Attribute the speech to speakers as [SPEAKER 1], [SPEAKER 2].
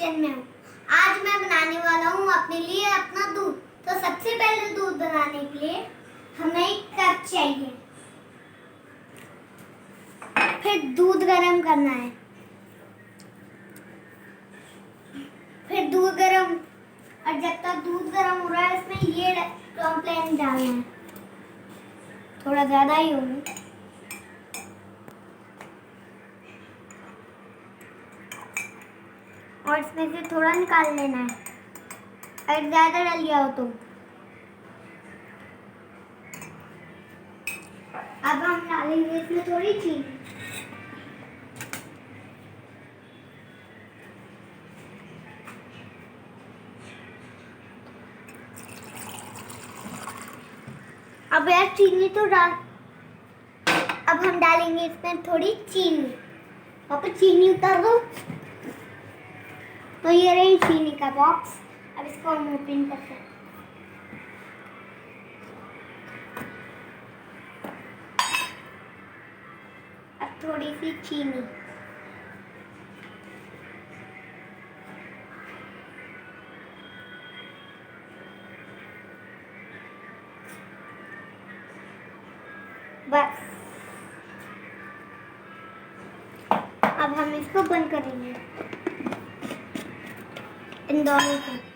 [SPEAKER 1] Kitchen में हूँ। आज मैं बनाने वाला हूँ अपने लिए अपना दूध। तो सबसे पहले दूध बनाने के लिए हमें एक कप चाहिए। फिर दूध गर्म करना है। फिर दूध गर्म, और जब तक दूध गर्म हो रहा है इसमें ये कॉम्प्लेन डालना है, थोड़ा ज़्यादा ही होगा। और इसमें से थोड़ा निकाल लेना है, अगर ज़्यादा डल गया हो तो। अब हम डालेंगे इसमें थोड़ी चीनी। अब यार चीनी तो डाल, अब हम डालेंगे इसमें थोड़ी चीनी। पापा चीनी उतार दो। तो ये रही चीनी का बॉक्स। अब इसको हम ओपन करते हैं। अब थोड़ी सी चीनी, बस। अब हम इसको बंद करेंगे इन दोनों को।